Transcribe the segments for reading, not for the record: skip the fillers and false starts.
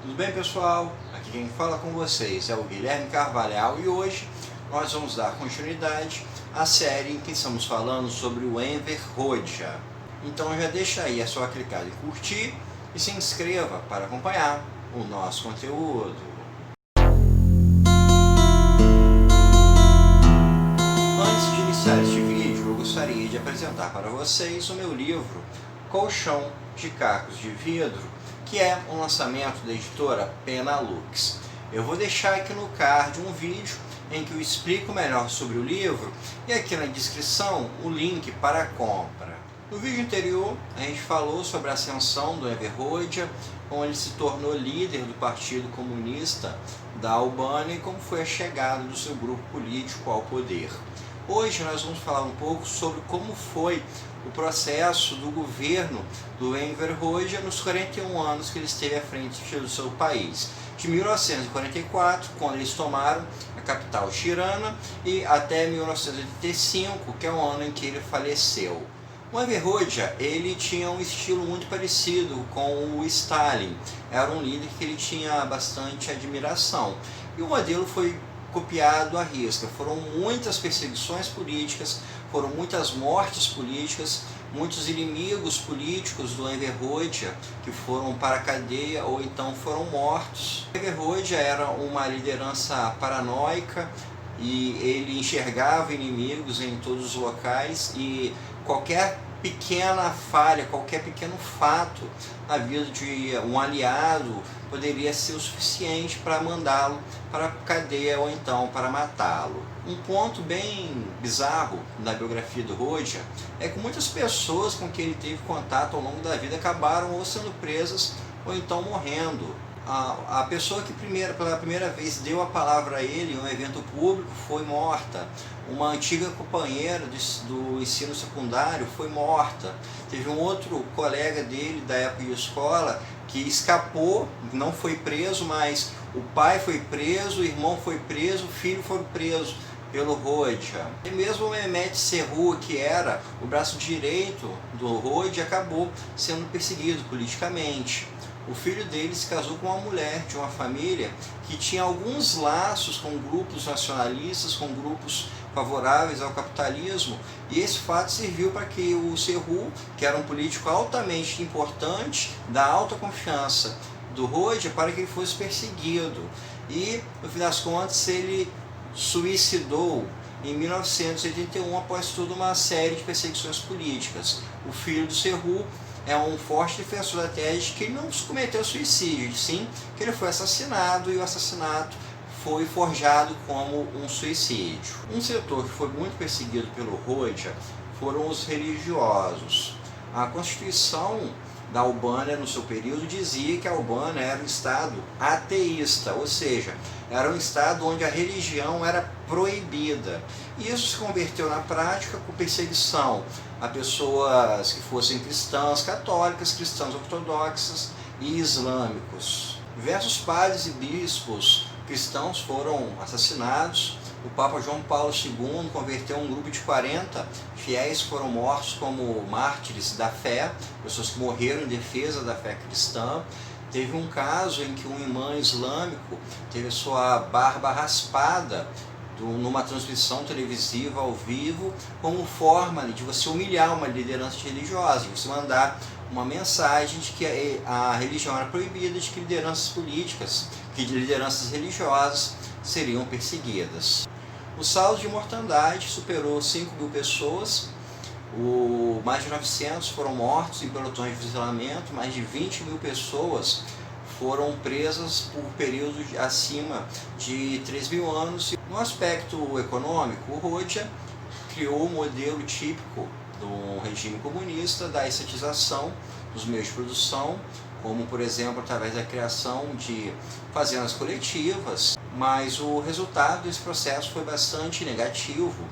Tudo bem, pessoal? Aqui quem fala com vocês é o Guilherme Carvalhal e hoje nós vamos dar continuidade à série em que estamos falando sobre o Enver Hoxha. Então já deixa aí a sua clicada em curtir e se inscreva para acompanhar o nosso conteúdo. Antes de iniciar este vídeo, eu gostaria de apresentar para vocês o meu livro Colchão de Cacos de Vidro, que é um lançamento da editora Penalux. Eu vou deixar aqui no card um vídeo em que eu explico melhor sobre o livro e aqui na descrição o link para a compra. No vídeo anterior a gente falou sobre a ascensão do Enver Hoxha, como ele se tornou líder do Partido Comunista da Albânia e como foi a chegada do seu grupo político ao poder. Hoje nós vamos falar um pouco sobre como foi o processo do governo do Enver Hoxha nos 41 anos que ele esteve à frente do seu país. De 1944, quando eles tomaram a capital Tirana, e até 1985, que é o ano em que ele faleceu. O Enver Hoxha, ele tinha um estilo muito parecido com o Stalin. Era um líder que ele tinha bastante admiração. E o modelo foi copiado à risca. Foram muitas perseguições políticas, foram muitas mortes políticas, muitos inimigos políticos do Enver Hoxha que foram para a cadeia ou então foram mortos. O Enver Hoxha era uma liderança paranoica e ele enxergava inimigos em todos os locais e qualquer pequena falha, qualquer pequeno fato na vida de um aliado poderia ser o suficiente para mandá-lo para a cadeia ou então para matá-lo. Um ponto bem bizarro da biografia do Hoxha é que muitas pessoas com quem ele teve contato ao longo da vida acabaram ou sendo presas ou então morrendo. A pessoa que pela primeira vez deu a palavra a ele em um evento público foi morta. Uma antiga companheira do ensino secundário foi morta. Teve um outro colega dele da época de escola que escapou, não foi preso, mas o pai foi preso, o irmão foi preso, o filho foi preso pelo Hoxha. E mesmo o Mehmet Serhu, que era o braço direito do Hoxha, acabou sendo perseguido politicamente. O filho dele se casou com uma mulher de uma família que tinha alguns laços com grupos nacionalistas, com grupos favoráveis ao capitalismo, e esse fato serviu para que o Serhu, que era um político altamente importante, da alta confiança do Hoxha, para que ele fosse perseguido. E, no fim das contas, ele suicidou em 1981 após toda uma série de perseguições políticas. O filho do Serhu é um forte defensor da tese de que ele não cometeu suicídio, sim que ele foi assassinado, e o assassinato foi forjado como um suicídio. Um setor que foi muito perseguido pelo Hoxha foram os religiosos. A Constituição da Albânia, no seu período, dizia que a Albânia era um estado ateísta, ou seja, era um estado onde a religião era proibida. E isso se converteu na prática com perseguição a pessoas que fossem cristãs católicas, cristãs ortodoxas e islâmicos. Diversos padres e bispos cristãos foram assassinados. O Papa João Paulo II converteu um grupo de 40 fiéis que foram mortos como mártires da fé, pessoas que morreram em defesa da fé cristã. Teve um caso em que um imã islâmico teve sua barba raspada numa transmissão televisiva ao vivo, como forma de você humilhar uma liderança religiosa, de você mandar uma mensagem de que a religião era proibida, de que lideranças políticas, que lideranças religiosas seriam perseguidas. O saldo de mortandade superou 5.000 pessoas, mais de 900 foram mortos em pelotões de fuzilamento, mais de 20.000 pessoas foram presas por períodos acima de 3.000 anos. No aspecto econômico, o Hoxha criou o modelo típico do regime comunista da estatização dos meios de produção, como, por exemplo, através da criação de fazendas coletivas, mas o resultado desse processo foi bastante negativo.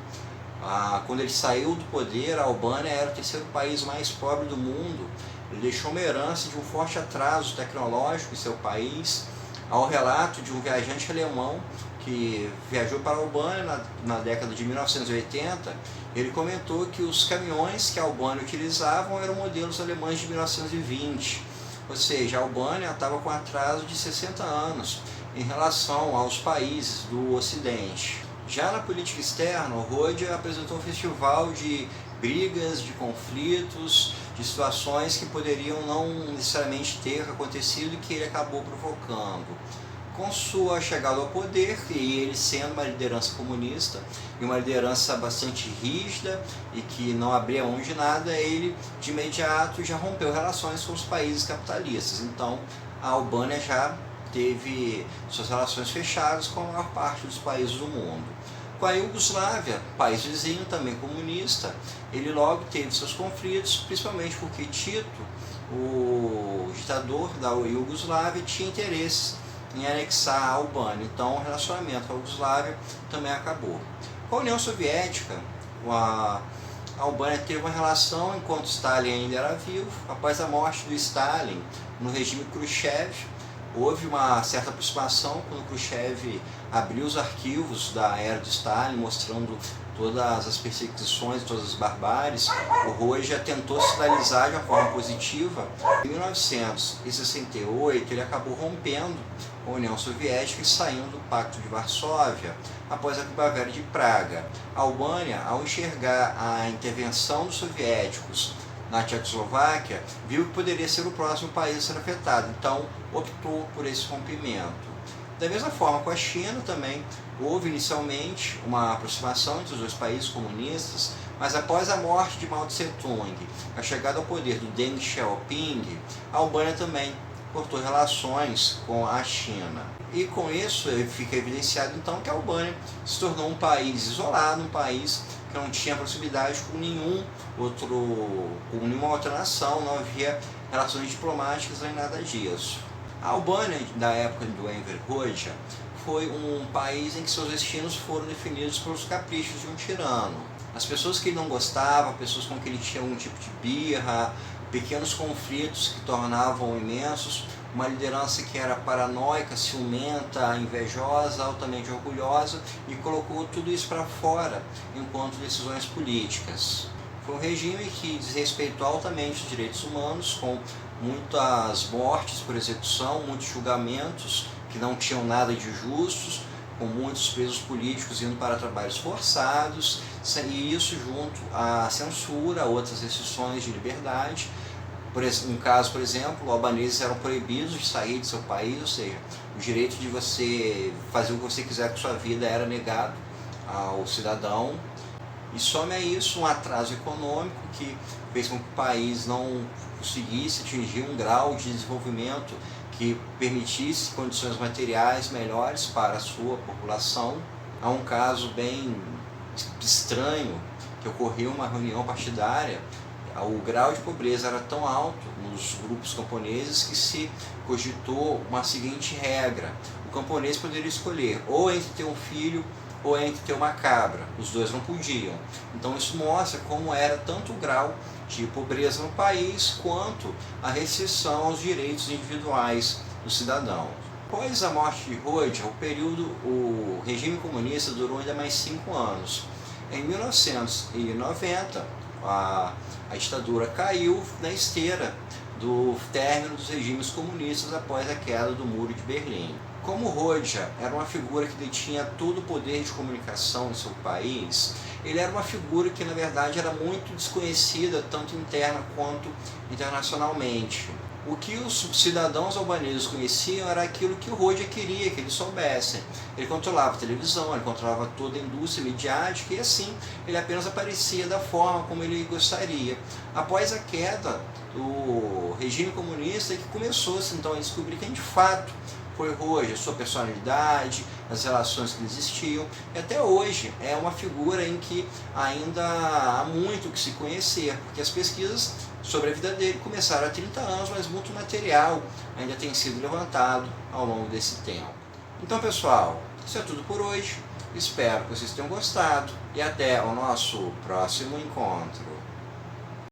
Quando ele saiu do poder, a Albânia era o terceiro país mais pobre do mundo. Ele deixou uma herança de um forte atraso tecnológico em seu país. Ao relato de um viajante alemão que viajou para a Albânia na década de 1980, ele comentou que os caminhões que a Albânia utilizavam eram modelos alemães de 1920. Ou seja, a Albânia estava com atraso de 60 anos em relação aos países do Ocidente. Já na política externa, o Rhodia apresentou um festival de brigas, de conflitos, de situações que poderiam não necessariamente ter acontecido e que ele acabou provocando. Com sua chegada ao poder, e ele sendo uma liderança comunista, e uma liderança bastante rígida e que não abria mão de nada, ele de imediato já rompeu relações com os países capitalistas. Então a Albânia já teve suas relações fechadas com a maior parte dos países do mundo. Com a Iugoslávia, país vizinho também comunista, ele logo teve seus conflitos, principalmente porque Tito, o ditador da Iugoslávia, tinha interesses em anexar a Albânia. Então o relacionamento com a Iugoslávia também acabou. Com a União Soviética, a Albânia teve uma relação enquanto Stalin ainda era vivo. Após a morte do Stalin, no regime Khrushchev, houve uma certa aproximação quando Khrushchev abriu os arquivos da era de Stalin, mostrando todas as perseguições, todas as barbáries. O Rhodia tentou sinalizar de uma forma positiva. Em 1968, ele acabou rompendo com a União Soviética e saindo do Pacto de Varsóvia após a Primavera de Praga. A Albânia, ao enxergar a intervenção dos soviéticos na Tchecoslováquia, viu que poderia ser o próximo país a ser afetado, então optou por esse rompimento. Da mesma forma, com a China também houve inicialmente uma aproximação entre os dois países comunistas, mas após a morte de Mao Tse-tung, a chegada ao poder do Deng Xiaoping, a Albânia também cortou relações com a China. E com isso fica evidenciado então que a Albânia se tornou um país isolado, um país que não tinha proximidade com nenhuma outra nação, não havia relações diplomáticas nem nada disso. A Albânia, da época do Enver Hoxha, foi um país em que seus destinos foram definidos pelos caprichos de um tirano. As pessoas que ele não gostava, pessoas com quem ele tinha algum tipo de birra, pequenos conflitos que tornavam imensos, uma liderança que era paranoica, ciumenta, invejosa, altamente orgulhosa, e colocou tudo isso para fora enquanto decisões políticas. Foi um regime que desrespeitou altamente os direitos humanos, com muitas mortes por execução, muitos julgamentos que não tinham nada de justos, com muitos presos políticos indo para trabalhos forçados, e isso junto à censura, a outras restrições de liberdade. Um caso, por exemplo, albaneses eram proibidos de sair de seu país, ou seja, o direito de você fazer o que você quiser com sua vida era negado ao cidadão. E some a isso um atraso econômico que fez com que o país não conseguisse atingir um grau de desenvolvimento que permitisse condições materiais melhores para a sua população. Há um caso bem estranho que ocorreu em uma reunião partidária. O grau de pobreza era tão alto nos grupos camponeses que se cogitou uma seguinte regra: o camponês poderia escolher ou entre ter um filho ou entre ter uma cabra, os dois não podiam. Então isso mostra como era tanto o grau de pobreza no país quanto a restrição aos direitos individuais do cidadão. Após a morte de Rhodia, o regime comunista durou ainda mais 5 anos. Em 1990, a ditadura caiu na esteira do término dos regimes comunistas após a queda do Muro de Berlim. Como Rhodia era uma figura que detinha todo o poder de comunicação em seu país, ele era uma figura que na verdade era muito desconhecida tanto interna quanto internacionalmente. O que os cidadãos albaneses conheciam era aquilo que o Rhodia queria que eles soubessem. Ele controlava a televisão, ele controlava toda a indústria midiática e assim ele apenas aparecia da forma como ele gostaria. Após a queda do regime comunista, que começou-se então a descobrir quem de fato foi Rhodia, sua personalidade, as relações que existiam, e até hoje é uma figura em que ainda há muito que se conhecer, porque as pesquisas sobre a vida dele começaram há 30 anos, mas muito material ainda tem sido levantado ao longo desse tempo. Então, pessoal, isso é tudo por hoje. Espero que vocês tenham gostado e até o nosso próximo encontro.